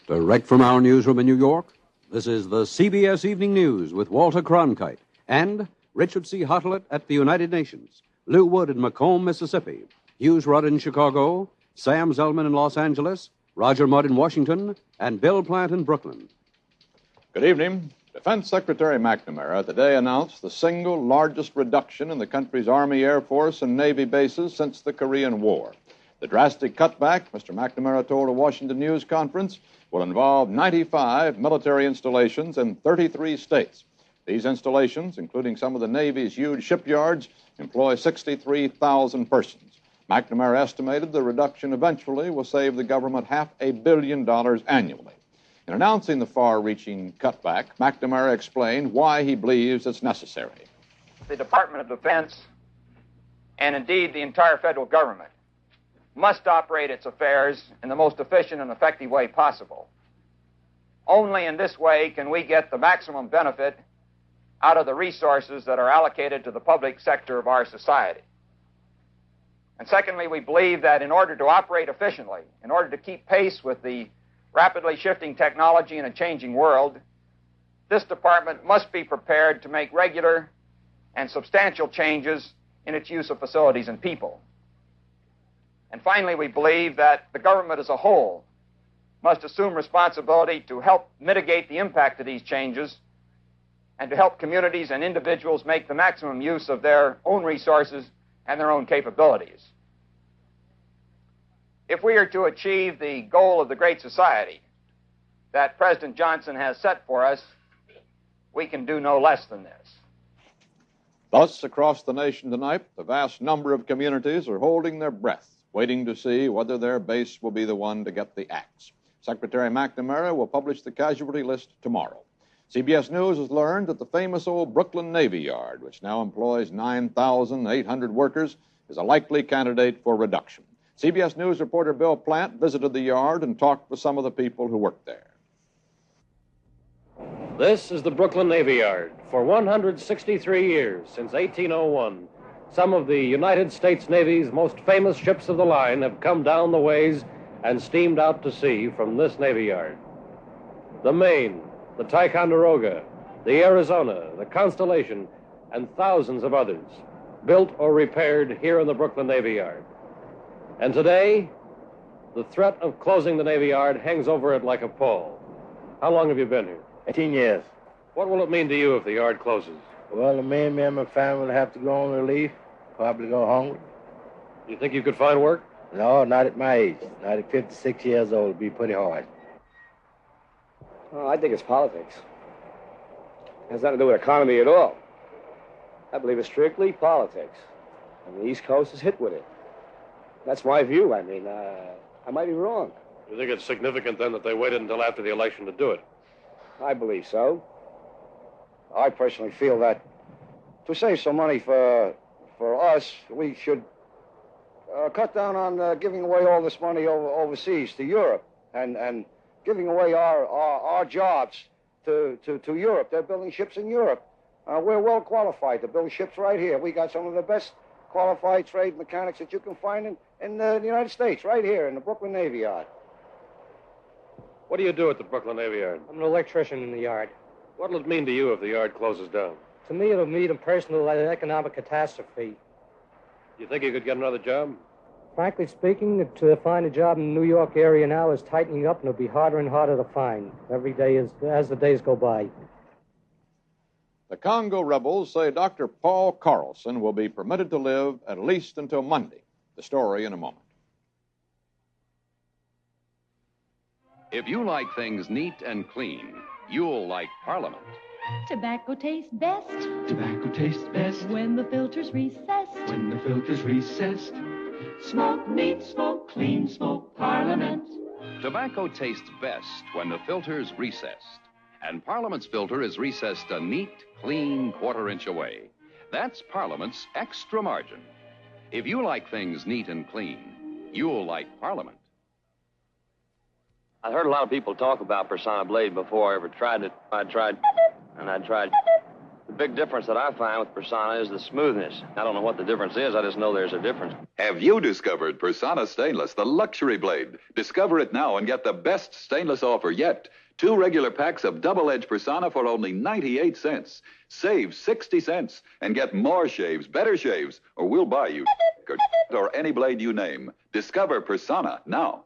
Direct from our newsroom in New York, this is the CBS Evening News with Walter Cronkite and Richard C. Hottelet at the United Nations, Lou Wood in Macomb, Mississippi, Hughes Rudd in Chicago, Sam Zellman in Los Angeles, Roger Mudd in Washington, and Bill Plant in Brooklyn. Good evening. Defense Secretary McNamara today announced the single largest reduction in the country's Army, Air Force, and Navy bases since the Korean War. The drastic cutback, Mr. McNamara told a Washington News conference, will involve 95 military installations in 33 states. These installations, including some of the Navy's huge shipyards, employ 63,000 persons. McNamara estimated the reduction eventually will save the government $500 million annually. In announcing the far-reaching cutback, McNamara explained why he believes it's necessary. The Department of Defense, and indeed the entire federal government, must operate its affairs in the most efficient and effective way possible. Only in this way can we get the maximum benefit out of the resources that are allocated to the public sector of our society. And secondly, we believe that in order to operate efficiently, in order to keep pace with the rapidly shifting technology in a changing world, this department must be prepared to make regular and substantial changes in its use of facilities and people. And finally, we believe that the government as a whole must assume responsibility to help mitigate the impact of these changes and to help communities and individuals make the maximum use of their own resources and their own capabilities. If we are to achieve the goal of the Great Society that President Johnson has set for us, we can do no less than this. Thus, across the nation tonight, the vast number of communities are holding their breath, waiting to see whether their base will be the one to get the axe. Secretary McNamara will publish the casualty list tomorrow. CBS News has learned that the famous old Brooklyn Navy Yard, which now employs 9,800 workers, is a likely candidate for reduction. CBS News reporter Bill Plant visited the yard and talked with some of the people who work there. This is the Brooklyn Navy Yard. For 163 years, since 1801, some of the United States Navy's most famous ships of the line have come down the ways and steamed out to sea from this Navy Yard. The Maine, the Ticonderoga, the Arizona, the Constellation, and thousands of others, built or repaired here in the Brooklyn Navy Yard. And today, the threat of closing the Navy Yard hangs over it like a pall. How long have you been here? 18 years. What will it mean to you if the yard closes? Well, me and my family will have to go on relief, probably go hungry. You think you could find work? No, not at my age. Not at 56 years old. It'd be pretty hard. Well, I think it's politics. It has nothing to do with economy at all. I believe it's strictly politics. And the East Coast is hit with it. That's my view. I mean, I might be wrong. You think it's significant, then, that they waited until after the election to do it? I believe so. I personally feel that to save some money for us, we should cut down on giving away all this money overseas to Europe and giving away our jobs to Europe. They're building ships in Europe. We're well qualified to build ships right here. We got some of the best qualified trade mechanics that you can find in the United States, right here in the Brooklyn Navy Yard. What do you do at the Brooklyn Navy Yard? I'm an electrician in the yard. What will it mean to you if the yard closes down? To me, it'll mean a personal economic catastrophe. You think you could get another job? Frankly speaking, to find a job in the New York area now is tightening up, and it'll be harder and harder to find every day as the days go by. The Congo rebels say Dr. Paul Carlson will be permitted to live at least until Monday. The story in a moment. If you like things neat and clean, you'll like Parliament. Tobacco tastes best. Tobacco tastes best When the filter's recessed. when the filter's recessed. Smoke neat, smoke clean, smoke Parliament. Tobacco tastes best when the filter's recessed. And Parliament's filter is recessed a neat, clean quarter-inch away. That's Parliament's extra margin. If you like things neat and clean, you'll like Parliament. I've heard a lot of people talk about Persona Blade before I ever tried it. I tried, and I tried. big difference that I find with Persona is the smoothness. I don't know what the difference is. I just know there's a difference. Have you discovered Persona Stainless, the luxury blade? Discover it now and get the best stainless offer yet. 2 regular packs of double-edged Persona for only 98 cents. Save 60 cents and get more shaves, better shaves, or we'll buy you or any blade you name. Discover Persona now.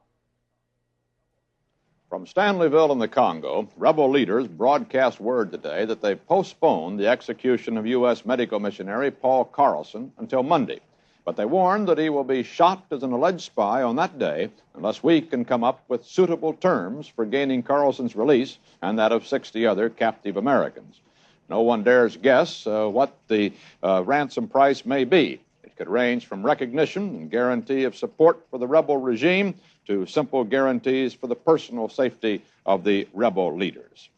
From Stanleyville in the Congo, rebel leaders broadcast word today that they've postponed the execution of U.S. medical missionary Paul Carlson until Monday. But they warned that he will be shot as an alleged spy on that day unless we can come up with suitable terms for gaining Carlson's release and that of 60 other captive Americans. No one dares guess what the ransom price may be. It could range from recognition and guarantee of support for the rebel regime to simple guarantees for the personal safety of the rebel leaders.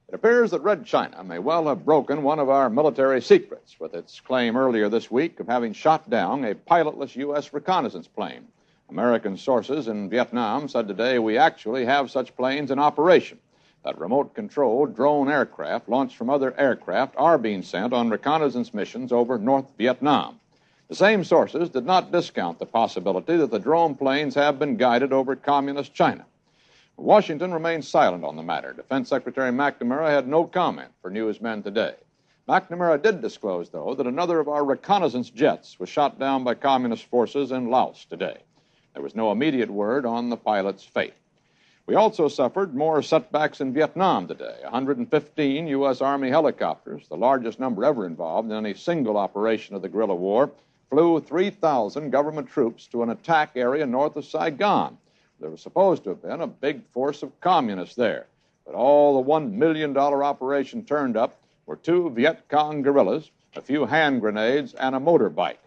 It appears that Red China may well have broken one of our military secrets with its claim earlier this week of having shot down a pilotless U.S. reconnaissance plane. American sources in Vietnam said today we actually have such planes in operation. That remote-controlled drone aircraft launched from other aircraft are being sent on reconnaissance missions over North Vietnam. The same sources did not discount the possibility that the drone planes have been guided over communist China. Washington remains silent on the matter. Defense Secretary McNamara had no comment for newsmen today. McNamara did disclose, though, that another of our reconnaissance jets was shot down by communist forces in Laos today. There was no immediate word on the pilot's fate. We also suffered more setbacks in Vietnam today. 115 U.S. Army helicopters, the largest number ever involved in any single operation of the guerrilla war, flew 3,000 government troops to an attack area north of Saigon. There was supposed to have been a big force of communists there, but all the $1 million operation turned up were 2 Viet Cong guerrillas, a few hand grenades, and a motorbike.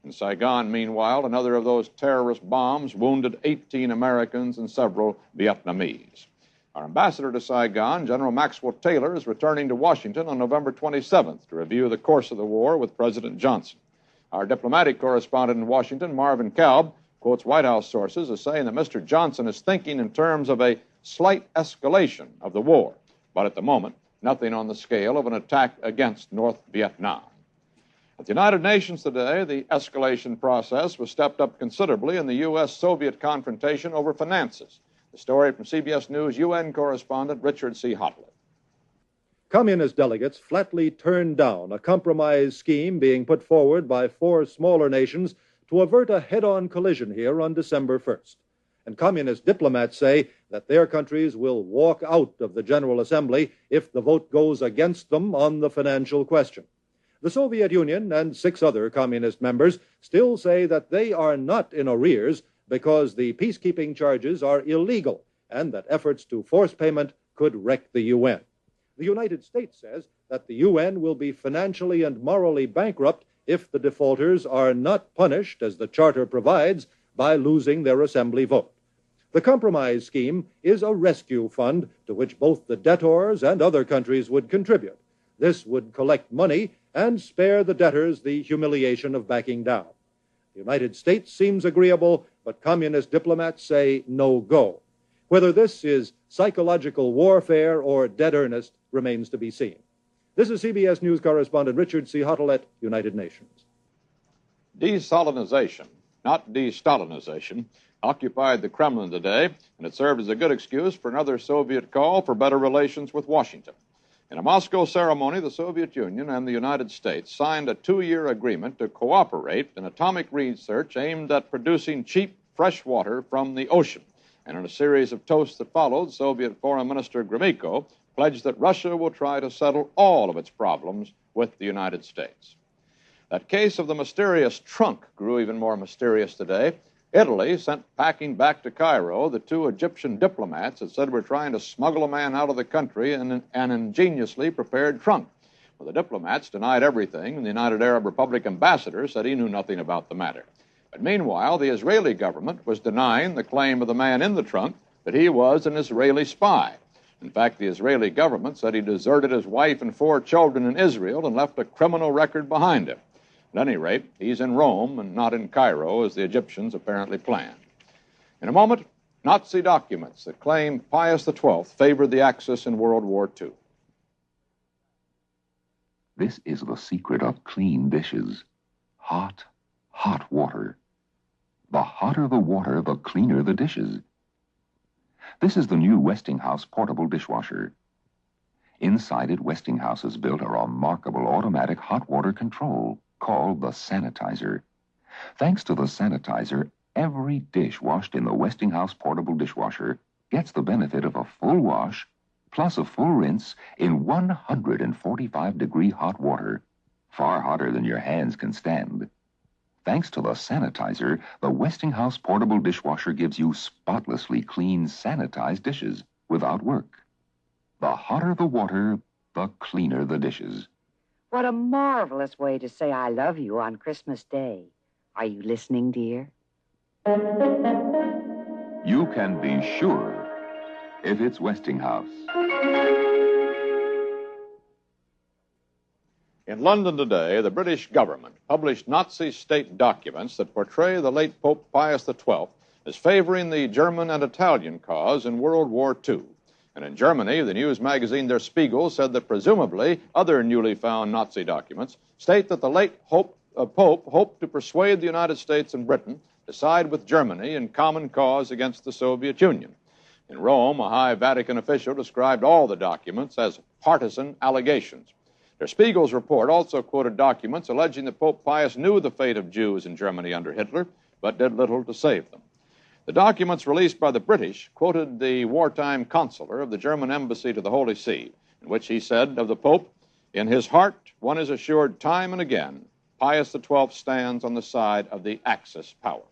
In Saigon, meanwhile, another of those terrorist bombs wounded 18 Americans and several Vietnamese. Our ambassador to Saigon, General Maxwell Taylor, is returning to Washington on November 27th to review the course of the war with President Johnson. Our diplomatic correspondent in Washington, Marvin Kalb, quotes White House sources as saying that Mr. Johnson is thinking in terms of a slight escalation of the war, but at the moment, nothing on the scale of an attack against North Vietnam. At the United Nations today, the escalation process was stepped up considerably in the U.S.-Soviet confrontation over finances. The story from CBS News UN correspondent Richard C. Hotley. Communist delegates flatly turned down a compromise scheme being put forward by 4 smaller nations to avert a head-on collision here on December 1st. And communist diplomats say that their countries will walk out of the General Assembly if the vote goes against them on the financial question. The Soviet Union and 6 other communist members still say that they are not in arrears because the peacekeeping charges are illegal and that efforts to force payment could wreck the UN. The United States says that the UN will be financially and morally bankrupt if the defaulters are not punished, as the Charter provides, by losing their assembly vote. The compromise scheme is a rescue fund to which both the debtors and other countries would contribute. This would collect money and spare the debtors the humiliation of backing down. The United States seems agreeable, but communist diplomats say no go. Whether this is psychological warfare or dead earnest remains to be seen. This is CBS News correspondent Richard C. Huttle at United Nations. Desalinization, not de-Stalinization, occupied the Kremlin today, and it served as a good excuse for another Soviet call for better relations with Washington. In a Moscow ceremony, the Soviet Union and the United States signed a 2-year agreement to cooperate in atomic research aimed at producing cheap fresh water from the ocean. And in a series of toasts that followed, Soviet Foreign Minister Gromyko pledged that Russia will try to settle all of its problems with the United States. That case of the mysterious trunk grew even more mysterious today. Italy sent packing back to Cairo the 2 Egyptian diplomats that said were trying to smuggle a man out of the country in an ingeniously prepared trunk. Well, the diplomats denied everything, and the United Arab Republic ambassador said he knew nothing about the matter. But meanwhile, the Israeli government was denying the claim of the man in the trunk that he was an Israeli spy. In fact, the Israeli government said he deserted his wife and 4 children in Israel and left a criminal record behind him. At any rate, he's in Rome and not in Cairo, as the Egyptians apparently planned. In a moment, Nazi documents that claim Pius XII favored the Axis in World War II. This is the secret of clean dishes. Hot, hot water. The hotter the water, the cleaner the dishes. This is the new Westinghouse portable dishwasher. Inside it, Westinghouse has built a remarkable automatic hot water control called the sanitizer. Thanks to the sanitizer, every dish washed in the Westinghouse portable dishwasher gets the benefit of a full wash plus a full rinse in 145-degree hot water, far hotter than your hands can stand. Thanks to the sanitizer, the Westinghouse portable dishwasher gives you spotlessly clean, sanitized dishes without work. The hotter the water, the cleaner the dishes. What a marvelous way to say I love you on Christmas Day. Are you listening, dear? You can be sure if it's Westinghouse. In London today, the British government published Nazi state documents that portray the late Pope Pius XII as favoring the German and Italian cause in World War II. And in Germany, the news magazine Der Spiegel said that presumably other newly found Nazi documents state that the late Pope hoped to persuade the United States and Britain to side with Germany in common cause against the Soviet Union. In Rome, a high Vatican official described all the documents as partisan allegations. Der Spiegel's report also quoted documents alleging that Pope Pius knew the fate of Jews in Germany under Hitler, but did little to save them. The documents released by the British quoted the wartime consular of the German embassy to the Holy See, in which he said of the Pope, "In his heart, one is assured time and again, Pius XII stands on the side of the Axis powers."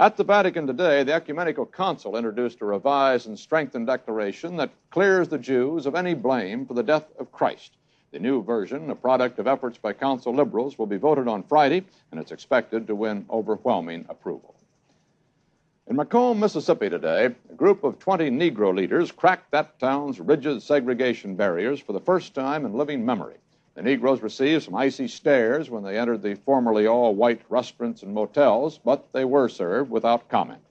At the Vatican today, the ecumenical council introduced a revised and strengthened declaration that clears the Jews of any blame for the death of Christ. The new version, a product of efforts by council liberals, will be voted on Friday, and it's expected to win overwhelming approval. In Macomb, Mississippi today, a group of 20 Negro leaders cracked that town's rigid segregation barriers for the first time in living memory. The Negroes received some icy stares when they entered the formerly all-white restaurants and motels, but they were served without comment.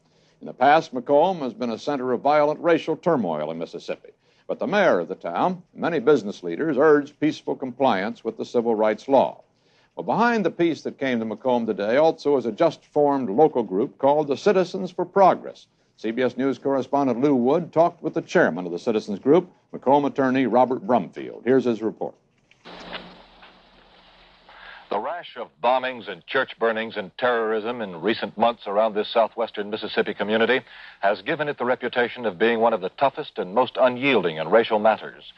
In the past, Macomb has been a center of violent racial turmoil in Mississippi, but the mayor of the town and many business leaders urged peaceful compliance with the civil rights law. Well, behind the peace that came to Macomb today also is a just-formed local group called the Citizens for Progress. CBS News correspondent Lew Wood talked with the chairman of the Citizens Group, Macomb attorney Robert Brumfield. Here's his report. The rash of bombings and church burnings and terrorism in recent months around this southwestern Mississippi community has given it the reputation of being one of the toughest and most unyielding in racial matters.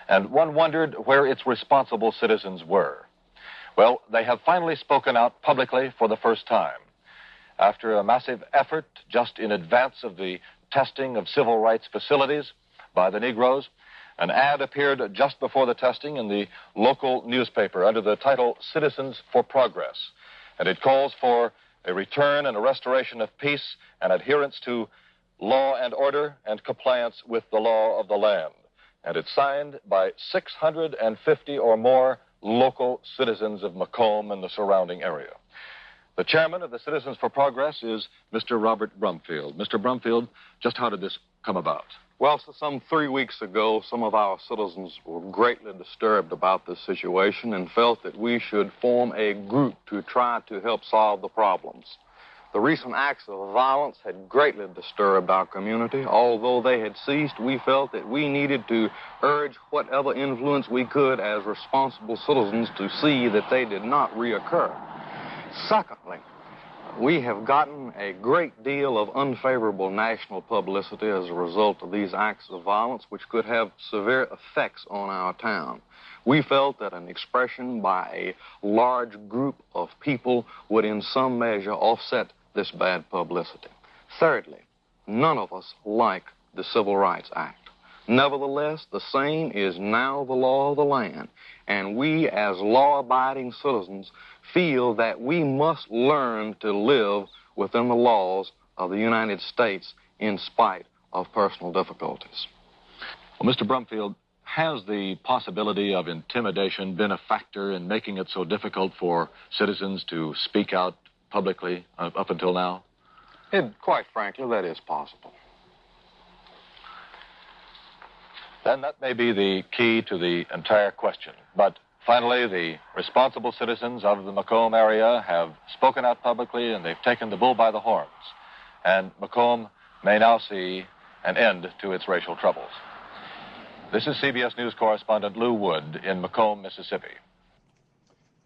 And one wondered where its responsible citizens were. Well, they have finally spoken out publicly for the first time. After a massive effort just in advance of the testing of civil rights facilities by the Negroes, an ad appeared just before the testing in the local newspaper under the title Citizens for Progress. And it calls for a return and a restoration of peace and adherence to law and order and compliance with the law of the land. And it's signed by 650 or more local citizens of Macomb and the surrounding area. The chairman of the Citizens for Progress is Mr. Robert Brumfield. Mr. Brumfield, just how did this come about? Well, some 3 weeks ago, some of our citizens were greatly disturbed about this situation and felt that we should form a group to try to help solve the problems. The recent acts of violence had greatly disturbed our community. Although they had ceased, we felt that we needed to urge whatever influence we could as responsible citizens to see that they did not reoccur. Secondly, we have gotten a great deal of unfavorable national publicity as a result of these acts of violence, which could have severe effects on our town. We felt that an expression by a large group of people would in some measure offset this bad publicity. Thirdly, none of us like the Civil Rights Act. Nevertheless, the same is now the law of the land, and we as law-abiding citizens feel that we must learn to live within the laws of the United States in spite of personal difficulties. Well, Mr. Brumfield, has the possibility of intimidation been a factor in making it so difficult for citizens to speak out publicly up until now? Quite frankly, that is possible. Then that may be the key to the entire question. But Finally, the responsible citizens of the Macomb area have spoken out publicly, and they've taken the bull by the horns. And Macomb may now see an end to its racial troubles. This is CBS News correspondent Lou Wood in Macomb, Mississippi.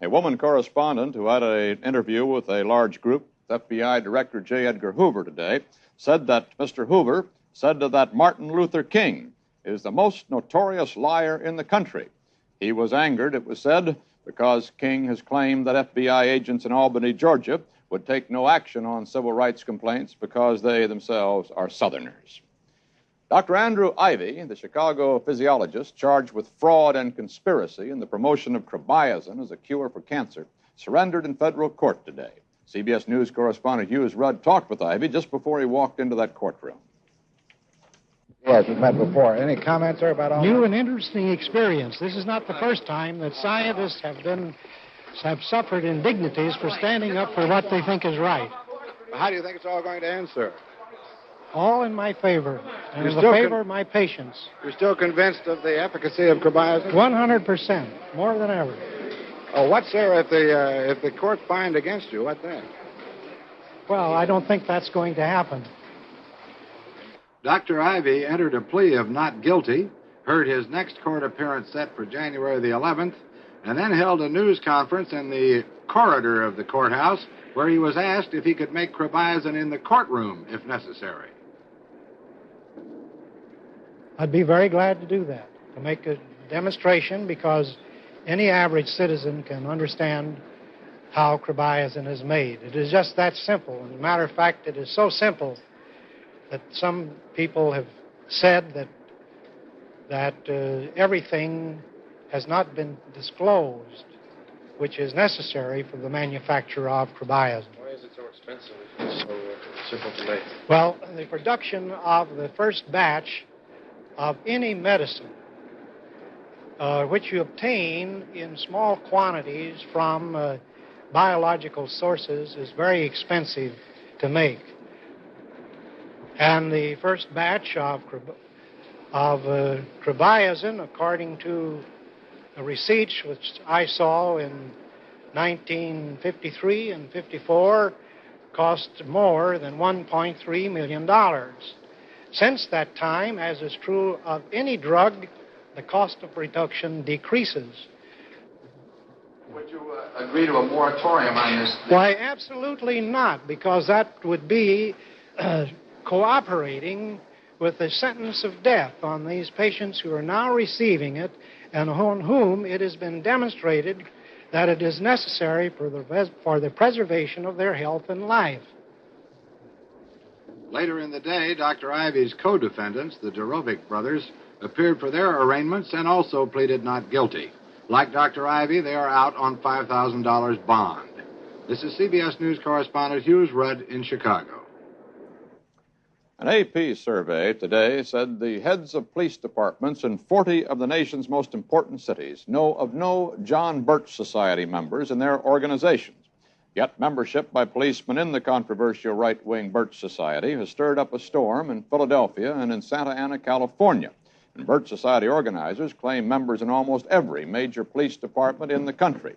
A woman correspondent who had an interview with a large group, FBI Director J. Edgar Hoover today, said that Mr. Hoover said that Martin Luther King is the most notorious liar in the country. He was angered, it was said, because King has claimed that FBI agents in Albany, Georgia, would take no action on civil rights complaints because they themselves are Southerners. Dr. Andrew Ivy, the Chicago physiologist charged with fraud and conspiracy in the promotion of Cribiazin as a cure for cancer, surrendered in federal court today. CBS News correspondent Hughes Rudd talked with Ivy just before he walked into that courtroom. Yes, we've met before. Any comments, sir, about all New that? and interesting experience. This is not the first time that scientists have suffered indignities for standing up for what they think is right. How do you think it's all going to end, sir? All in my favor, and You're in the still favor of my patients. You're still convinced of the efficacy of Cribiazin? 100%, more than ever. Oh, what, sir, if the court find against you, what then? Well, I don't think that's going to happen. Dr. Ivy entered a plea of not guilty, heard his next court appearance set for January the 11th, and then held a news conference in the corridor of the courthouse where he was asked if he could make Cribiazin in the courtroom if necessary. I'd be very glad to do that, to make a demonstration, because any average citizen can understand how Cribiazin is made. It is just that simple. As a matter of fact, it is so simple that some people have said that everything has not been disclosed, which is necessary for the manufacture of Cribiazin. Why is it so expensive if it's so simple to make? Well, the production of the first batch of any medicine, which you obtain in small quantities from biological sources, is very expensive to make. And the first batch of Cribiazin, according to the receipts which I saw in 1953 and 54, cost more than $1.3 million. Since that time, as is true of any drug, the cost of production decreases. Would you agree to a moratorium on this? Why, absolutely not, because that would be cooperating with the sentence of death on these patients who are now receiving it and on whom it has been demonstrated that it is necessary for the preservation of their health and life. Later in the day, Dr. Ivy's co-defendants, the Dorovic brothers, appeared for their arraignments and also pleaded not guilty. Like Dr. Ivy, they are out on $5,000 bond. This is CBS News correspondent Hughes Rudd in Chicago. An AP survey today said the heads of police departments in 40 of the nation's most important cities know of no John Birch Society members in their organizations. Yet membership by policemen in the controversial right-wing Birch Society has stirred up a storm in Philadelphia and in Santa Ana, California. And Birch Society organizers claim members in almost every major police department in the country.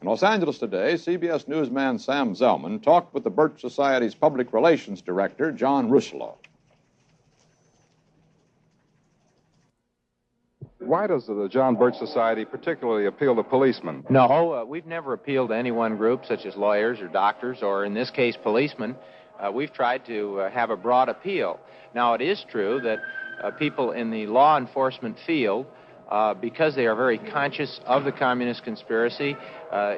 In Los Angeles today, CBS newsman Sam Zellman talked with the Birch Society's public relations director, John Russello. Why does the John Birch Society particularly appeal to policemen? No, we've never appealed to any one group, such as lawyers or doctors, or in this case, policemen. We've tried to have a broad appeal. Now, it is true that people in the law enforcement field, because they are very conscious of the communist conspiracy,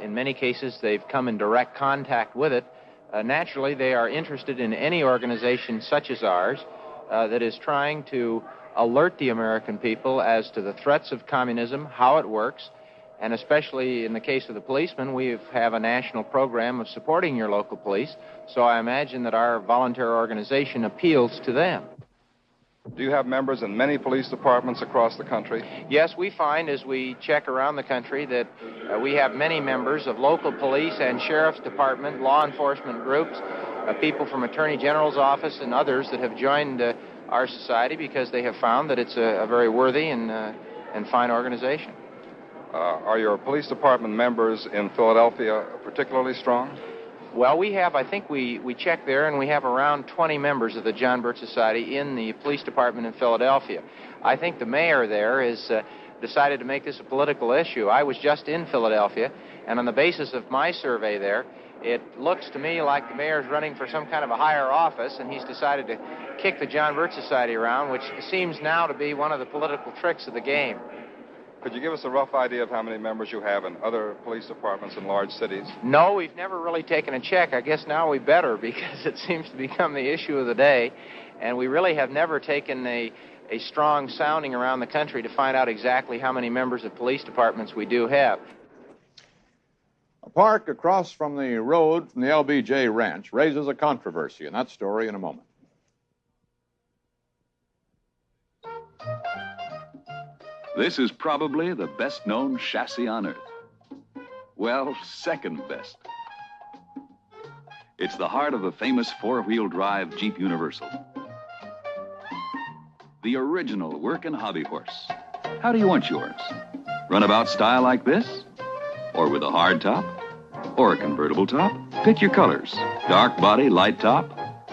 in many cases they've come in direct contact with it. Naturally, they are interested in any organization such as ours that is trying to alert the American people as to the threats of communism, how it works, and especially in the case of the policemen, we have a national program of supporting your local police, so I imagine that our voluntary organization appeals to them. Do you have members in many police departments across the country? Yes, we find as we check around the country that we have many members of local police and sheriff's department, law enforcement groups, people from Attorney General's office and others that have joined our society because they have found that it's a very worthy and fine organization. Are your police department members in Philadelphia particularly strong? Well, we have, I think we checked there, and we have around 20 members of the John Birch Society in the police department in Philadelphia. I think the mayor there has decided to make this a political issue. I was just in Philadelphia, and on the basis of my survey there, it looks to me like the mayor's running for some kind of a higher office, and he's decided to kick the John Birch Society around, which seems now to be one of the political tricks of the game. Could you give us a rough idea of how many members you have in other police departments in large cities? No, we've never really taken a check. I guess now we better, because it seems to become the issue of the day, and we really have never taken a strong sounding around the country to find out exactly how many members of police departments we do have. A park across from the road from the LBJ Ranch raises a controversy, and that story in a moment. This is probably the best-known chassis on Earth. Well, second best. It's the heart of the famous four-wheel drive Jeep Universal. The original work and hobby horse. How do you want yours? Runabout style like this? Or with a hard top? Or a convertible top? Pick your colors. Dark body, light top,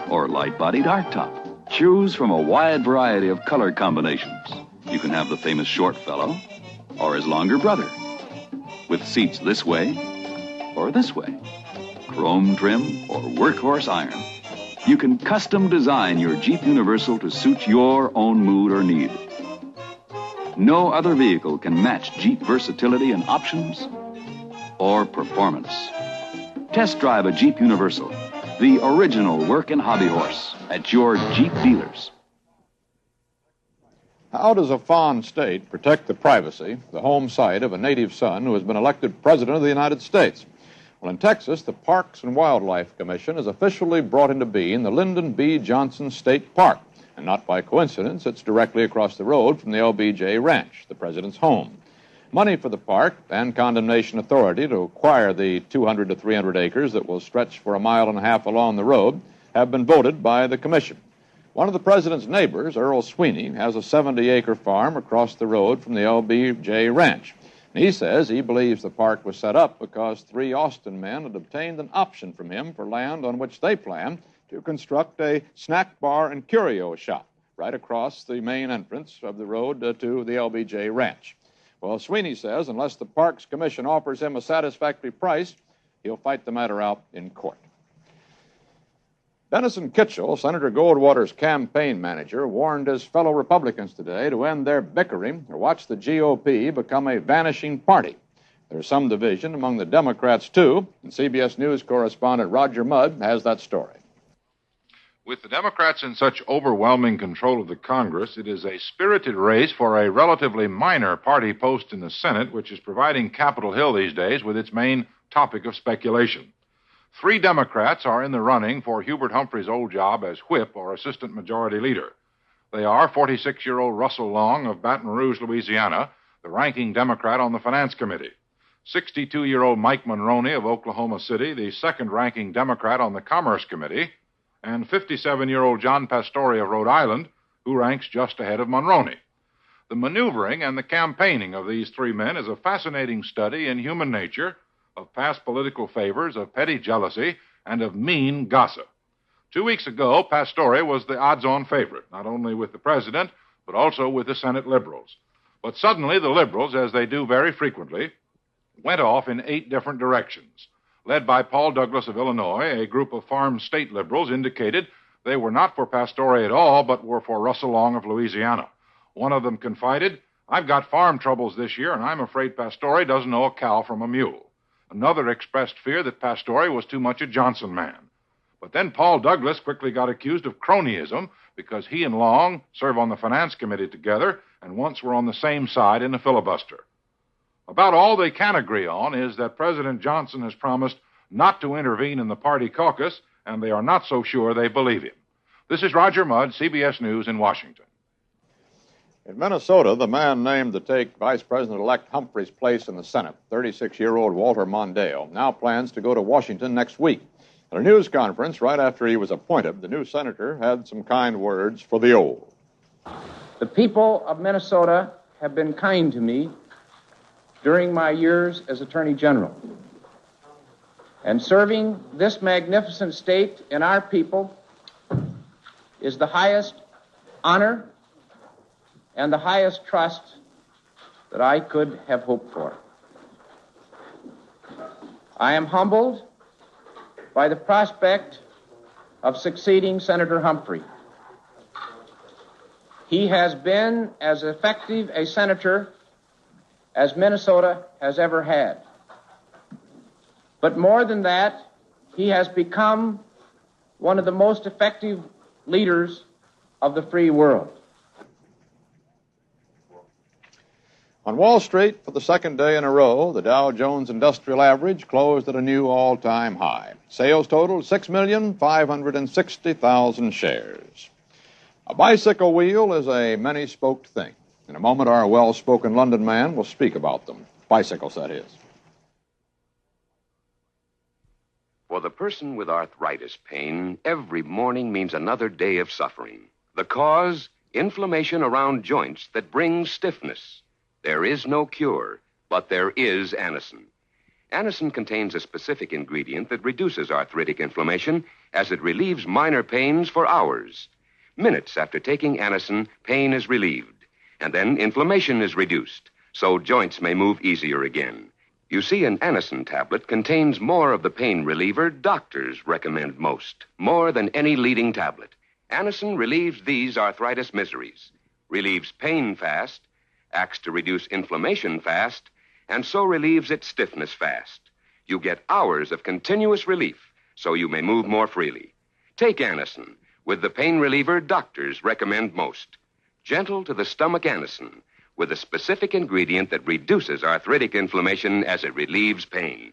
or light body, dark top. Choose from a wide variety of color combinations. You can have the famous short fellow, or his longer brother, with seats this way or this way, chrome trim or workhorse iron. You can custom design your Jeep Universal to suit your own mood or need. No other vehicle can match Jeep versatility in options or performance. Test drive a Jeep Universal, the original work and hobby horse, at your Jeep dealers. How does a fond state protect the privacy, the home site of a native son who has been elected President of the United States? Well, in Texas, the Parks and Wildlife Commission has officially brought into being the Lyndon B. Johnson State Park. And not by coincidence, it's directly across the road from the LBJ Ranch, the president's home. Money for the park and condemnation authority to acquire the 200 to 300 acres that will stretch for a mile and a half along the road have been voted by the commission. One of the president's neighbors, Earl Sweeney, has a 70-acre farm across the road from the LBJ Ranch. And he says he believes the park was set up because 3 Austin men had obtained an option from him for land on which they plan to construct a snack bar and curio shop right across the main entrance of the road to the LBJ Ranch. Well, Sweeney says unless the Parks Commission offers him a satisfactory price, he'll fight the matter out in court. Denison Kitchell, Senator Goldwater's campaign manager, warned his fellow Republicans today to end their bickering or watch the GOP become a vanishing party. There's some division among the Democrats, too, and CBS News correspondent Roger Mudd has that story. With the Democrats in such overwhelming control of the Congress, it is a spirited race for a relatively minor party post in the Senate, which is providing Capitol Hill these days with its main topic of speculation. 3 Democrats are in the running for Hubert Humphrey's old job as whip or assistant majority leader. They are 46-year-old Russell Long of Baton Rouge, Louisiana, the ranking Democrat on the Finance Committee. 62-year-old Mike Monroney of Oklahoma City, the second-ranking Democrat on the Commerce Committee, and 57-year-old John Pastore of Rhode Island, who ranks just ahead of Monroney. The maneuvering and the campaigning of these 3 men is a fascinating study in human nature, of past political favors, of petty jealousy, and of mean gossip. 2 weeks ago, Pastore was the odds-on favorite, not only with the president, but also with the Senate liberals. But suddenly the liberals, as they do very frequently, went off in 8 different directions. Led by Paul Douglas of Illinois, a group of farm state liberals indicated they were not for Pastore at all, but were for Russell Long of Louisiana. One of them confided, "I've got farm troubles this year, and I'm afraid Pastore doesn't know a cow from a mule." Another expressed fear that Pastore was too much a Johnson man. But then Paul Douglas quickly got accused of cronyism because he and Long serve on the Finance Committee together and once were on the same side in the filibuster. About all they can agree on is that President Johnson has promised not to intervene in the party caucus, and they are not so sure they believe him. This is Roger Mudd, CBS News in Washington. In Minnesota, the man named to take Vice President-elect Humphrey's place in the Senate, 36-year-old Walter Mondale, now plans to go to Washington next week. At a news conference right after he was appointed, the new senator had some kind words for the old. The people of Minnesota have been kind to me during my years as Attorney General. And serving this magnificent state and our people is the highest honor and the highest trust that I could have hoped for. I am humbled by the prospect of succeeding Senator Humphrey. He has been as effective a senator as Minnesota has ever had. But more than that, he has become one of the most effective leaders of the free world. On Wall Street, for the second day in a row, the Dow Jones Industrial Average closed at a new all-time high. Sales totaled 6,560,000 shares. A bicycle wheel is a many-spoked thing. In a moment, our well-spoken London man will speak about them. Bicycles, that is. For the person with arthritis pain, every morning means another day of suffering. The cause? Inflammation around joints that brings stiffness. There is no cure, but there is Anacin. Anacin contains a specific ingredient that reduces arthritic inflammation as it relieves minor pains for hours. Minutes after taking Anacin, pain is relieved, and then inflammation is reduced, so joints may move easier again. You see, an Anacin tablet contains more of the pain reliever doctors recommend most, more than any leading tablet. Anacin relieves these arthritis miseries, relieves pain fast, acts to reduce inflammation fast, and so relieves its stiffness fast. You get hours of continuous relief, so you may move more freely. Take Anacin, with the pain reliever doctors recommend most. Gentle to the stomach Anacin, with a specific ingredient that reduces arthritic inflammation as it relieves pain.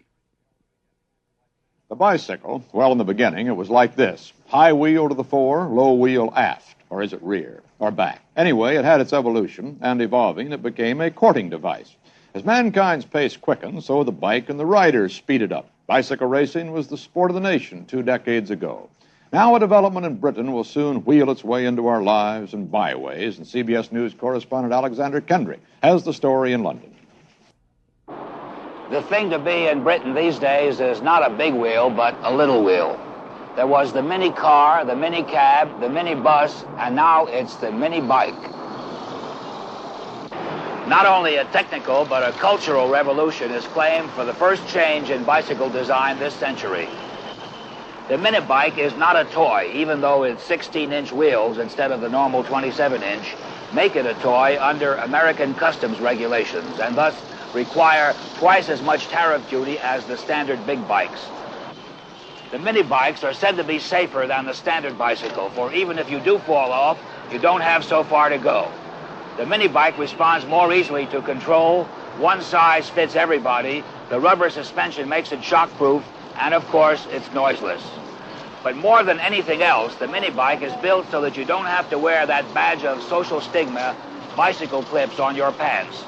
The bicycle, well, in the beginning, it was like this. High wheel to the fore, low wheel aft. Or is it rear? Or back? Anyway, it had its evolution, and evolving, it became a courting device. As mankind's pace quickened, so the bike and the rider speeded up. Bicycle racing was the sport of the nation 2 decades ago. Now a development in Britain will soon wheel its way into our lives and byways, and CBS News correspondent Alexander Kendrick has the story in London. The thing to be in Britain these days is not a big wheel, but a little wheel. There was the mini car, the mini cab, the mini bus, and now it's the mini bike. Not only a technical, but a cultural revolution is claimed for the first change in bicycle design this century. The mini bike is not a toy, even though its 16-inch wheels instead of the normal 27-inch make it a toy under American customs regulations, and thus require twice as much tariff duty as the standard big bikes. The mini bikes are said to be safer than the standard bicycle, for even if you do fall off, you don't have so far to go. The mini bike responds more easily to control. One size fits everybody. The rubber suspension makes it shock-proof, and of course, it's noiseless. But more than anything else, the mini bike is built so that you don't have to wear that badge of social stigma, bicycle clips on your pants.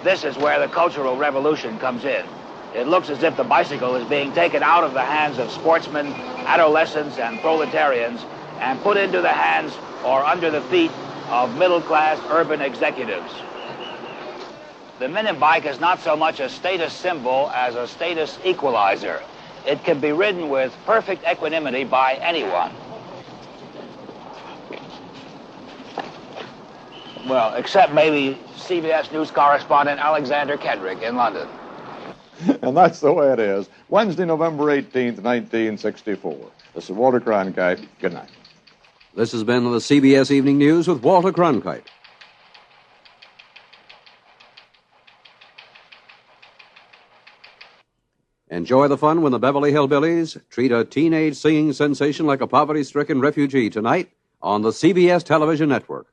This is where the cultural revolution comes in. It looks as if the bicycle is being taken out of the hands of sportsmen, adolescents, and proletarians and put into the hands or under the feet of middle-class urban executives. The mini bike is not so much a status symbol as a status equalizer. It can be ridden with perfect equanimity by anyone. Well, except maybe CBS News correspondent Alexander Kendrick in London. And that's the way it is. Wednesday, November 18th, 1964. This is Walter Cronkite. Good night. This has been the CBS Evening News with Walter Cronkite. Enjoy the fun when the Beverly Hillbillies treat a teenage singing sensation like a poverty-stricken refugee tonight on the CBS Television Network.